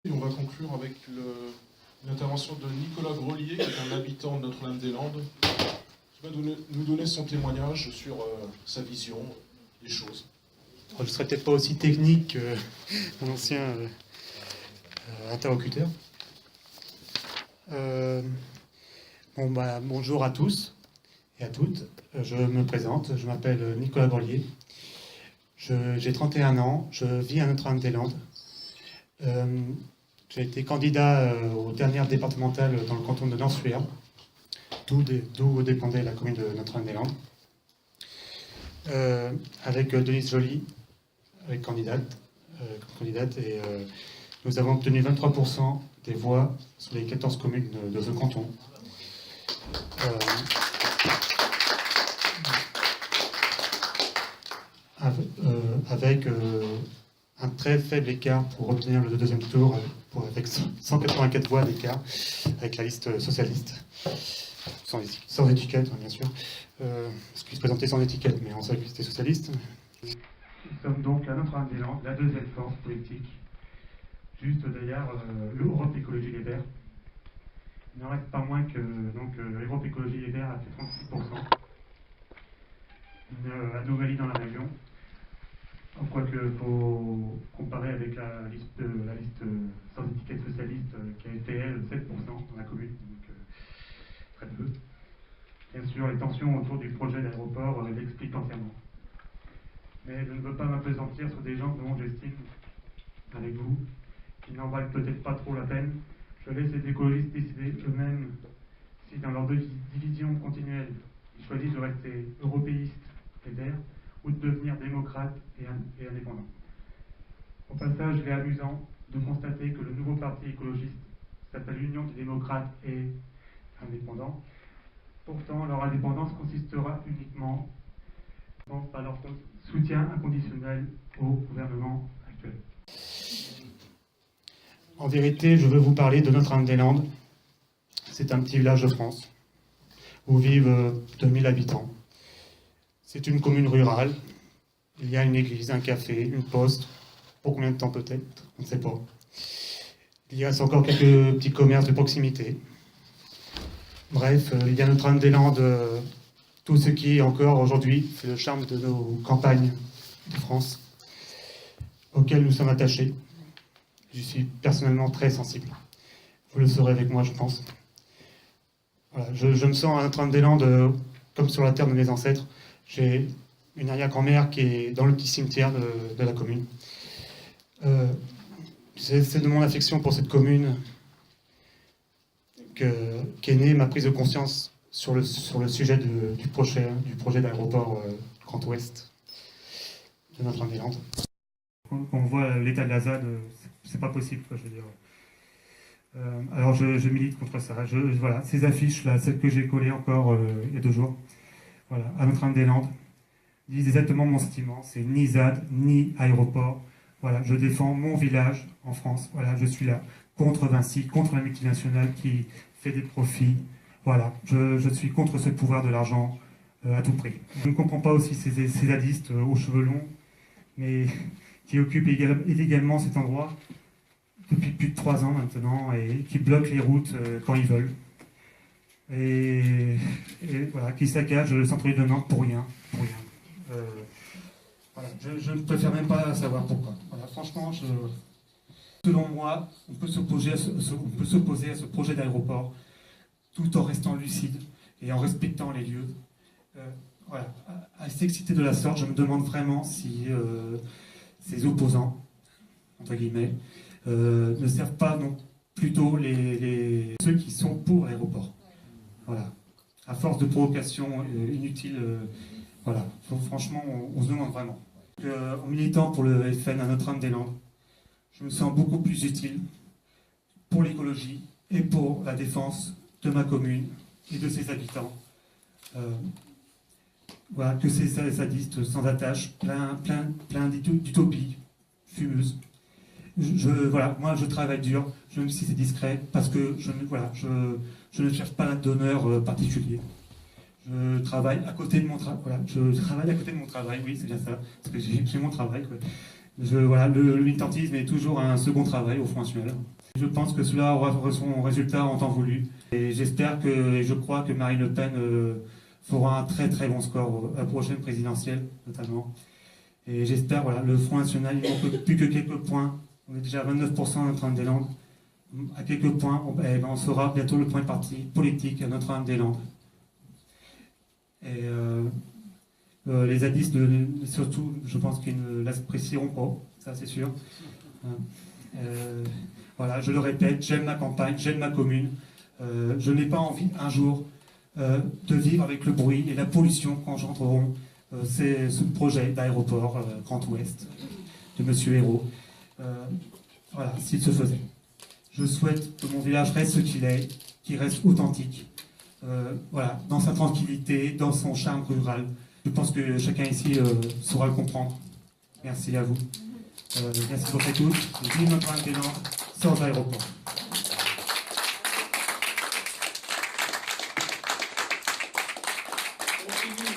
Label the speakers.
Speaker 1: Et on va conclure avec une intervention de Nicolas Grelier, qui est un habitant de Notre-Dame-des-Landes, qui va nous donner son témoignage sur sa vision des choses.
Speaker 2: Je ne serais peut-être pas aussi technique que mon ancien interlocuteur. Bonjour à tous et à toutes. Je me présente, je m'appelle Nicolas Grelier. J'ai 31 ans, je vis à Notre-Dame-des-Landes. J'ai été candidat aux dernières départementales dans le canton de Nord-Suer, d'où dépendait la commune de Notre-Dame-des-Landes, avec Denise Joly, avec candidate, et nous avons obtenu 23% des voix sur les 14 communes de ce canton. Avec un très faible écart pour obtenir le deuxième tour, avec 184 voix d'écart avec la liste socialiste, sans étiquette, bien sûr, parce qu'ils se présentaient sans étiquette, mais on savait qu'ils étaient socialistes. Nous sommes donc à Notre-Dame-des-Landes, la deuxième force politique, juste derrière l'Europe Écologie Les Verts. Il n'en reste pas moins que l'Europe Écologie Les Verts a fait 36%. Une anomalie dans la région. Quoique, il faut comparer avec la liste sans étiquette socialiste qui a été, elle, 7% dans la commune, donc très peu. Bien sûr, les tensions autour du projet d'aéroport l'expliquent entièrement. Mais je ne veux pas m'appesantir sur des gens dont j'estime, avec vous, qu'ils n'en valent peut-être pas trop la peine. Je laisse les écologistes décider eux-mêmes si, dans leur division continuelle, ils choisissent de rester européistes et verts, ou de devenir démocrate et indépendant. Au passage, il est amusant de constater que le nouveau parti écologiste s'appelle l'Union des démocrates et indépendants. Pourtant, leur indépendance consistera uniquement par leur soutien inconditionnel au gouvernement actuel. En vérité, je veux vous parler de Notre-Dame-des-Landes. C'est un petit village de France où vivent 2000 habitants. C'est une commune rurale. Il y a une église, un café, une poste. Pour combien de temps peut-être? On ne sait pas. Il y a encore quelques petits commerces de proximité. Bref, il y a Notre-Dame-des-Landes, tout ce qui encore aujourd'hui fait le charme de nos campagnes de France, auxquelles nous sommes attachés. Je suis personnellement très sensible. Vous le saurez avec moi, je pense. Voilà, je me sens à Notre-Dame-des-Landes comme sur la terre de mes ancêtres. J'ai une arrière-grand-mère qui est dans le petit cimetière de la commune. C'est de mon affection pour cette commune qu'est née ma prise de conscience sur le sujet du projet d'aéroport Grand Ouest de Notre-Dame-des-Landes. Quand on voit l'état de la ZAD, c'est pas possible, quoi, je veux dire. Alors je milite contre ça. Voilà, ces affiches, là, celles que j'ai collées encore il y a 2 jours, voilà, à Notre-Dame-des-Landes, disent exactement mon sentiment. C'est ni ZAD, ni aéroport. Voilà, je défends mon village en France. Voilà, je suis là contre Vinci, contre la multinationale qui fait des profits. Voilà, je suis contre ce pouvoir de l'argent à tout prix. Je ne comprends pas aussi ces zadistes aux cheveux longs, mais qui occupent illégalement cet endroit depuis plus de 3 ans maintenant et qui bloquent les routes quand ils veulent. Et voilà, qui saccagent le centre-ville de Nantes pour rien. Voilà, je ne préfère même pas savoir pourquoi. Voilà, franchement, selon moi, on peut s'opposer à ce projet d'aéroport tout en restant lucide et en respectant les lieux. Voilà, à s'exciter de la sorte, je me demande vraiment si ces opposants, entre guillemets, ne servent pas non plutôt ceux qui sont pour l'aéroport. Voilà. À force de provocations inutiles, voilà. Franchement, on se demande vraiment. En militant pour le FN à Notre-Dame-des-Landes, je me sens beaucoup plus utile pour l'écologie et pour la défense de ma commune et de ses habitants. Voilà, que ces sadistes sans attache, plein d'utopies fumeuses. Voilà, moi je travaille dur, même si c'est discret, parce que je ne cherche pas d'honneur particulier. Je travaille à côté de mon travail. Voilà, je travaille à côté de mon travail, oui, c'est bien ça, parce que j'ai mon travail. Quoi. Le militantisme est toujours un second travail au Front National. Je pense que cela aura son résultat en temps voulu. Et j'espère et je crois que Marine Le Pen fera un très très bon score à la prochaine présidentielle, notamment. Et j'espère, voilà, le Front National, il manque plus que quelques points. On est déjà à 29% à Notre-Dame-des-Landes. À quelques points, on sera bientôt le point de parti politique à Notre-Dame-des-Landes. Et les zadistes, surtout, je pense qu'ils ne l'apprécieront pas, ça c'est sûr. Voilà, je le répète, j'aime ma campagne, j'aime ma commune. Je n'ai pas envie un jour de vivre avec le bruit et la pollution qu'engendreront ce projet d'aéroport Grand Ouest de M. Hérault. Voilà, s'il se faisait. Je souhaite que mon village reste ce qu'il est, qu'il reste authentique. Voilà, dans sa tranquillité, dans son charme rural. Je pense que chacun ici saura le comprendre. Merci à vous. Merci pour votre écoute. Vive Notre-Dame-des-Landes sans aéroport.
Speaker 1: Continue.